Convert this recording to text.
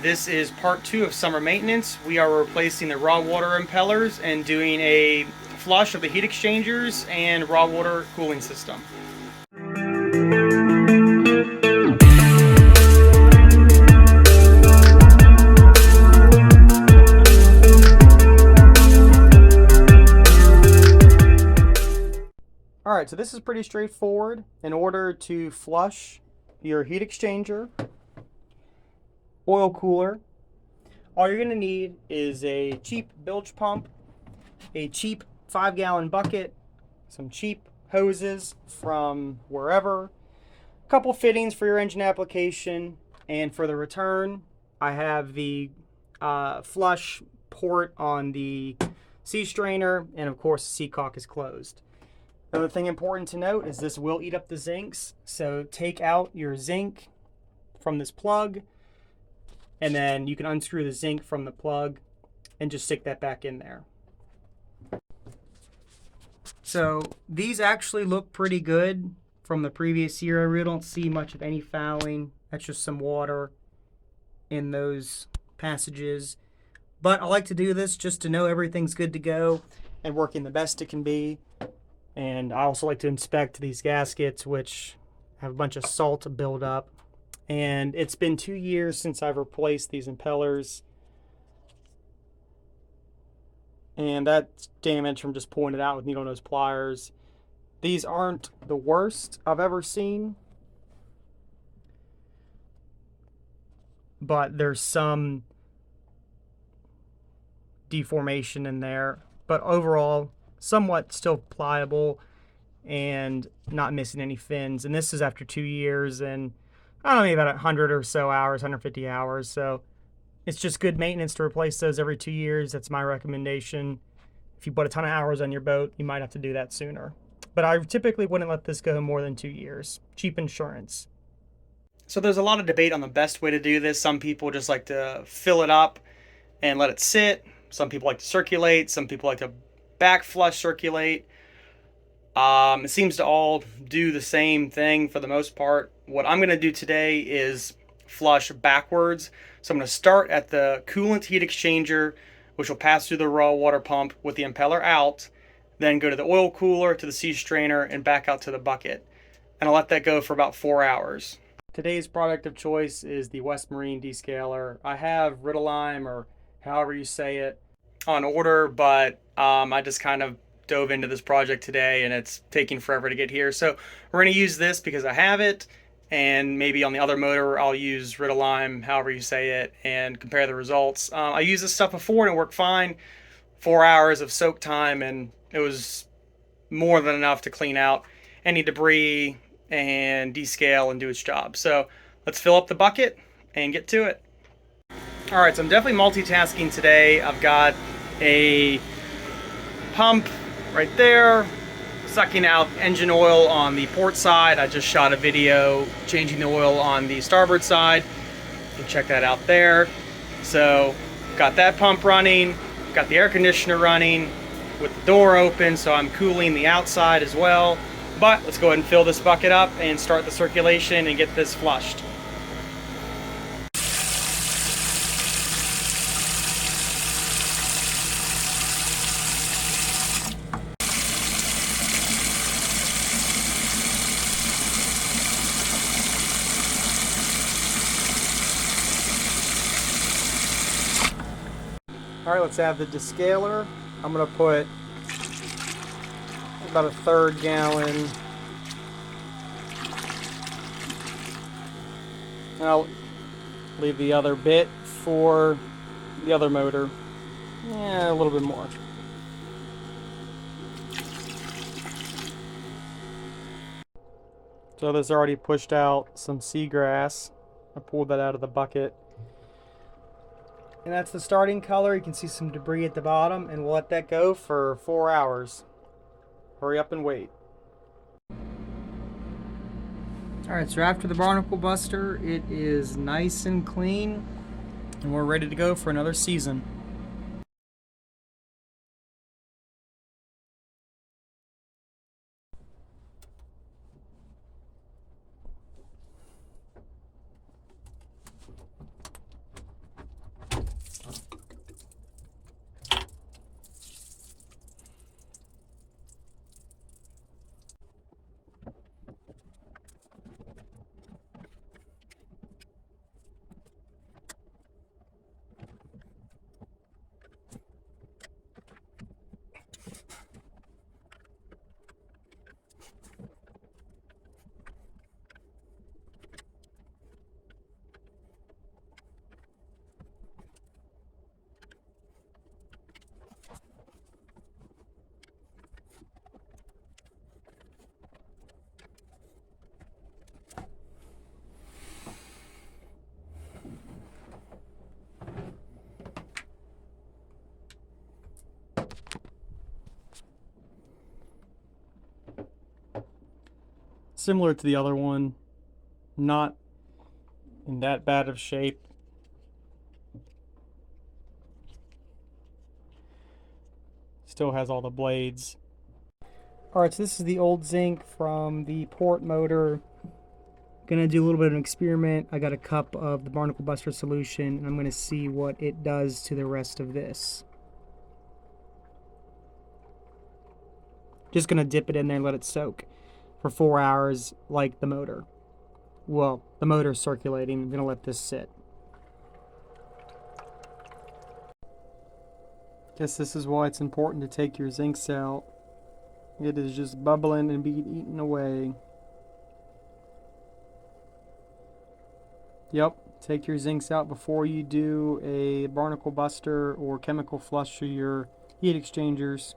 This is part 2 of summer maintenance. We are replacing the raw water impellers and doing a flush of the heat exchangers and raw water cooling system. Alright, so this is pretty straightforward. In order to flush your heat exchanger, oil cooler, all you're going to need is a cheap bilge pump, a cheap 5-gallon bucket, some cheap hoses from wherever, a couple fittings for your engine application, and for the return, I have the flush port on the sea strainer, and of course the sea caulk is closed. The other thing important to note is this will eat up the zincs, so take out your zinc from this plug, and then you can unscrew the zinc from the plug and just stick that back in there. So these actually look pretty good from the previous year. I really don't see much of any fouling. That's just some water in those passages. But I like to do this just to know everything's good to go and working the best it can be. And I also like to inspect these gaskets, which have a bunch of salt buildup. And it's been 2 years since I've replaced these impellers. And that's damage from just pulling it out with needle nose pliers. These aren't the worst I've ever seen, but there's some deformation in there. But overall, somewhat still pliable and not missing any fins. And this is after 2 years and I don't know, maybe about 100 or so hours, 150 hours. So it's just good maintenance to replace those every 2 years. That's my recommendation. If you put a ton of hours on your boat, you might have to do that sooner. But I typically wouldn't let this go more than 2 years. Cheap insurance. So there's a lot of debate on the best way to do this. Some people just like to fill it up and let it sit. Some people like to circulate. Some people like to back flush circulate. It seems to all do the same thing for the most part. What I'm going to do today is flush backwards. So I'm going to start at the coolant heat exchanger, which will pass through the raw water pump with the impeller out, then go to the oil cooler, to the sea strainer, and back out to the bucket. And I'll let that go for about 4 hours. Today's product of choice is the West Marine descaler. I have Ritalime, or however you say it, on order, but I just kind of dove into this project today and it's taking forever to get here. So we're going to use this because I have it, and maybe on the other motor I'll use Ritalime, however you say it, and compare the results. I used this stuff before and it worked fine. 4 hours of soak time and it was more than enough to clean out any debris and descale and do its job. So let's fill up the bucket and get to it. Alright, so I'm definitely multitasking today. I've got a pump right there, sucking out engine oil on the port side. I just shot a video changing the oil on the starboard side. You can check that out there. So got that pump running, got the air conditioner running with the door open, so I'm cooling the outside as well. But let's go ahead and fill this bucket up and start the circulation and get this flushed. Alright, let's add the descaler. I'm going to put about a 1/3 gallon. And I'll leave the other bit for the other motor. Yeah, a little bit more. So this already pushed out some seagrass. I pulled that out of the bucket. And that's the starting color. You can see some debris at the bottom, and we'll let that go for 4 hours. Hurry up and wait. Alright, so after the barnacle buster, it is nice and clean, and we're ready to go for another season. similar to the other one, not in that bad of shape. Still has all the blades. Alright, so this is the old zinc from the port motor. Gonna do a little bit of an experiment. I got a cup of the barnacle buster solution, and I'm gonna see what it does to the rest of this. Just gonna dip it in there and let it soak for 4 hours like the motor. Well, the motor's circulating. I'm gonna let this sit. Guess this is why it's important to take your zincs out. It is just bubbling and being eaten away. Yep, take your zincs out before you do a barnacle buster or chemical flush through your heat exchangers.